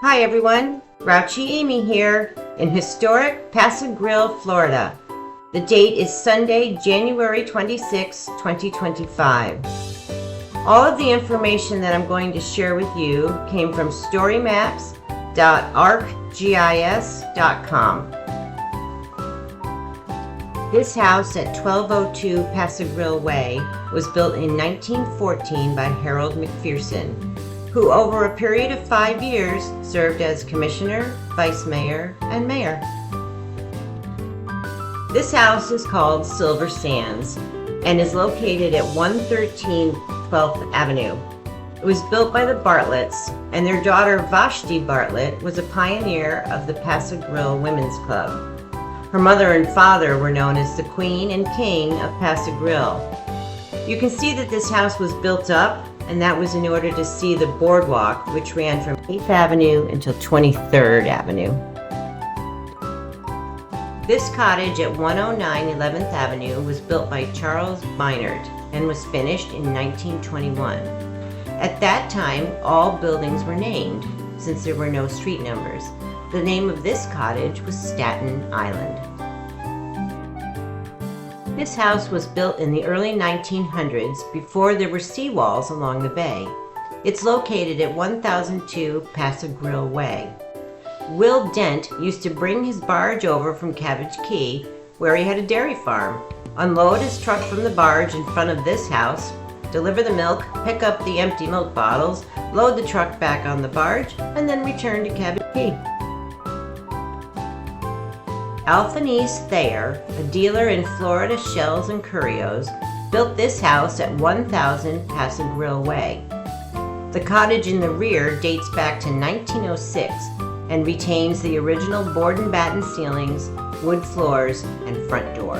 Hi everyone, Grouchy Amy here in historic Pass-a-Grille, Florida. The date is Sunday, January 26, 2025. All of the information that I'm going to share with you came from storymaps.arcgis.com. This house at 1202 Pass-a-Grille Way was built in 1914 by Harold McPherson, who over a period of 5 years served as commissioner, vice mayor, and mayor. This house is called Silver Sands and is located at 113 12th Avenue. It was built by the Bartletts, and their daughter Vashti Bartlett was a pioneer of the Pass-a-Grille Women's Club. Her mother and father were known as the Queen and King of Pass-a-Grille. You can see that this house was built up, and that was in order to see the boardwalk, which ran from 8th Avenue until 23rd Avenue. This cottage at 109 11th Avenue was built by Charles Beinert and was finished in 1921. At that time, all buildings were named, since there were no street numbers. The name of this cottage was Staten Island. This house was built in the early 1900s before there were seawalls along the bay. It's located at 1002 Pass-a-Grille Way. Will Dent used to bring his barge over from Cabbage Key, where he had a dairy farm, unload his truck from the barge in front of this house, deliver the milk, pick up the empty milk bottles, load the truck back on the barge, and then return to Cabbage Key. Alphonse Thayer, a dealer in Florida shells and curios, built this house at 1000 Pass-a-Grille Way. The cottage in the rear dates back to 1906 and retains the original board and batten ceilings, wood floors, and front door.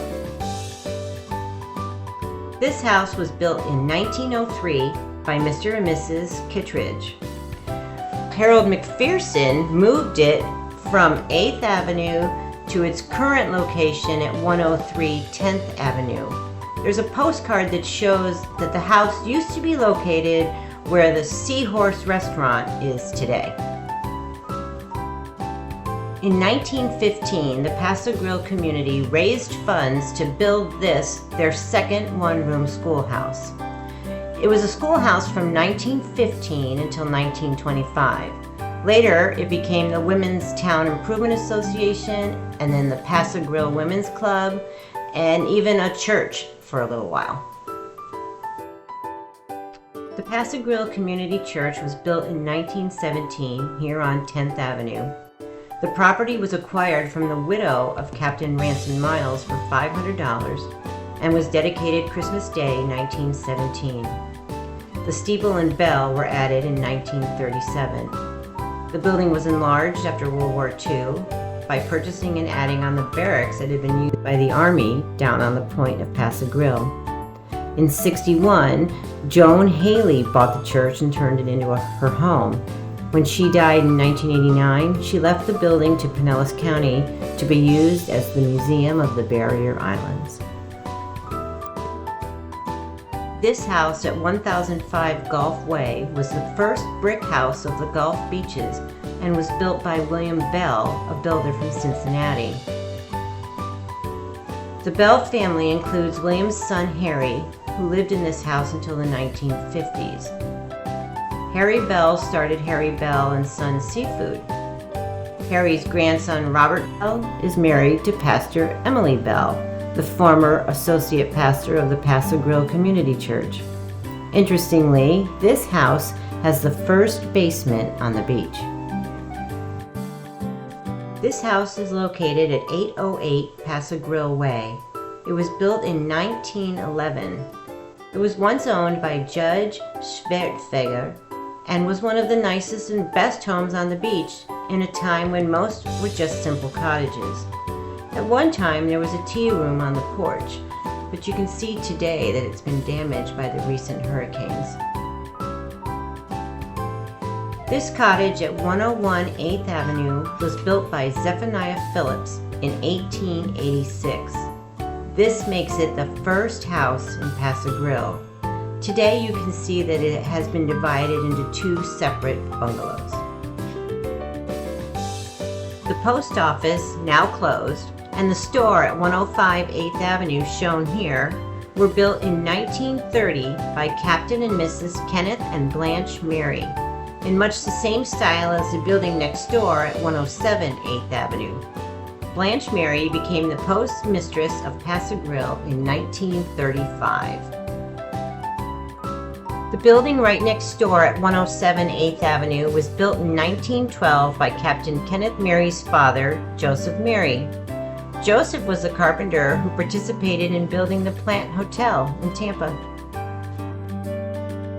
This house was built in 1903 by Mr. and Mrs. Kittredge. Harold McPherson moved it from 8th Avenue to its current location at 103 10th Avenue. There's a postcard that shows that the house used to be located where the Seahorse restaurant is today. In 1915, the Pass-a-Grille community raised funds to build this, their second one-room schoolhouse. It was a schoolhouse from 1915 until 1925. Later, it became the Women's Town Improvement Association, and then the Pass-a-Grille Women's Club, and even a church for a little while. The Pass-a-Grille Community Church was built in 1917 here on 10th Avenue. The property was acquired from the widow of Captain Ransom Miles for $500 and was dedicated Christmas Day 1917. The steeple and bell were added in 1937. The building was enlarged after World War II by purchasing and adding on the barracks that had been used by the Army down on the point of Pass-a-Grille. In '61, Joan Haley bought the church and turned it into her home. When she died in 1989, she left the building to Pinellas County to be used as the Museum of the Barrier Islands. This house at 1005 Gulf Way was the first brick house of the Gulf beaches and was built by William Bell, a builder from Cincinnati. The Bell family includes William's son Harry, who lived in this house until the 1950s. Harry Bell started Harry Bell and Sons Seafood. Harry's grandson Robert Bell is married to Pastor Emily Bell, the former associate pastor of the Pass-a-Grille Community Church. Interestingly, this house has the first basement on the beach. This house is located at 808 Pass-a-Grille Way. It was built in 1911. It was once owned by Judge Schwertfeger and was one of the nicest and best homes on the beach in a time when most were just simple cottages. At one time, there was a tea room on the porch, but you can see today that it's been damaged by the recent hurricanes. This cottage at 101 8th Avenue was built by Zephaniah Phillips in 1886. This makes it the first house in Pass-a-Grille. Today you can see that it has been divided into two separate bungalows. The post office, now closed, and the store at 105 8th Avenue, shown here, were built in 1930 by Captain and Mrs. Kenneth and Blanche Mary, in much the same style as the building next door at 107 8th Avenue. Blanche Mary became the postmistress of Pass-a-Grille in 1935. The building right next door at 107 8th Avenue was built in 1912 by Captain Kenneth Mary's father, Joseph Mary. Joseph was a carpenter who participated in building the Plant Hotel in Tampa.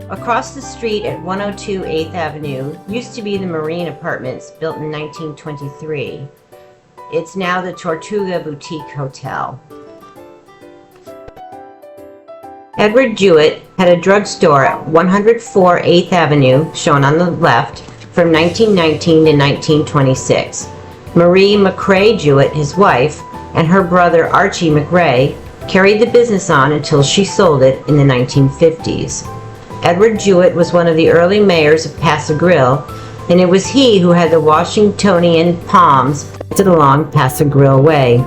Across the street at 102 8th Avenue used to be the Marine Apartments, built in 1923. It's now the Tortuga Boutique Hotel. Edward Jewett had a drugstore at 104 8th Avenue, shown on the left, from 1919 to 1926. Marie McRae Jewett, his wife, and her brother Archie McRae carried the business on until she sold it in the 1950s. Edward Jewett was one of the early mayors of Pass-a-Grille, and it was he who had the Washingtonian palms planted along Pass-a-Grille Way.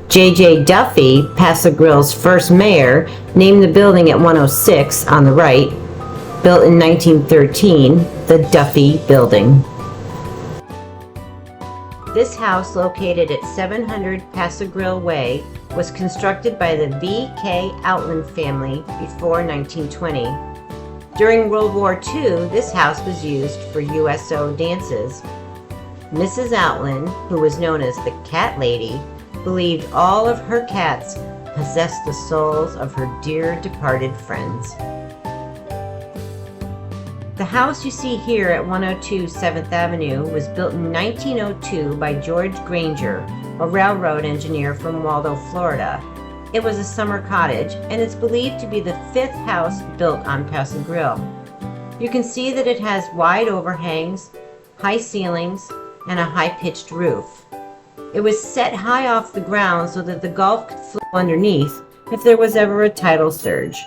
J.J. Duffy, Pass-a-Grille's first mayor, named the building at 106 on the right, built in 1913, the Duffy Building. This house, located at 700 Pass-a-Grille Way, was constructed by the V.K. Outland family before 1920. During World War II, this house was used for USO dances. Mrs. Outland, who was known as the Cat Lady, believed all of her cats possessed the souls of her dear departed friends. The house you see here at 102 7th Avenue was built in 1902 by George Granger, a railroad engineer from Waldo, Florida. It was a summer cottage, and it's believed to be the 5th house built on Pass-a-Grille. You can see that it has wide overhangs, high ceilings, and a high-pitched roof. It was set high off the ground so that the Gulf could flow underneath if there was ever a tidal surge.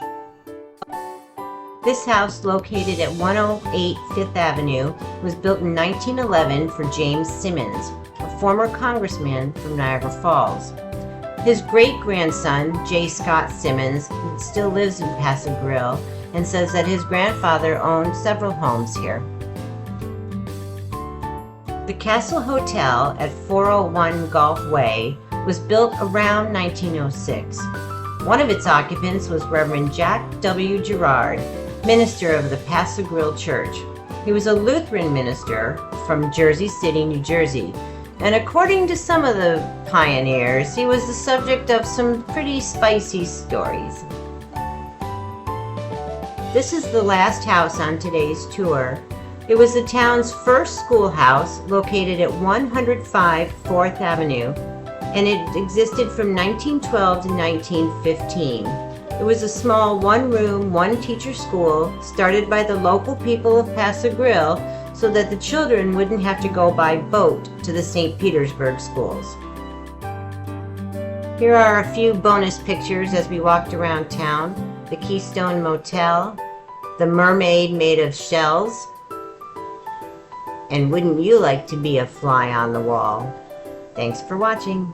This house, located at 108 5th Avenue, was built in 1911 for James Simmons, a former congressman from Niagara Falls. His great-grandson, J. Scott Simmons, still lives in Pass-a-Grille and says that his grandfather owned several homes here. The Castle Hotel at 401 Gulf Way was built around 1906. One of its occupants was Reverend Jack W. Gerard, minister of the Pass-a-Grille Church. He was a Lutheran minister from Jersey City, New Jersey, and according to some of the pioneers, he was the subject of some pretty spicy stories. This is the last house on today's tour. It was the town's first schoolhouse, located at 105 4th Avenue, and it existed from 1912 to 1915. It was a small one-room, one-teacher school started by the local people of Pass-a-Grille so that the children wouldn't have to go by boat to the St. Petersburg schools. Here are a few bonus pictures as we walked around town. The Keystone Motel, the mermaid made of shells, and wouldn't you like to be a fly on the wall? Thanks for watching.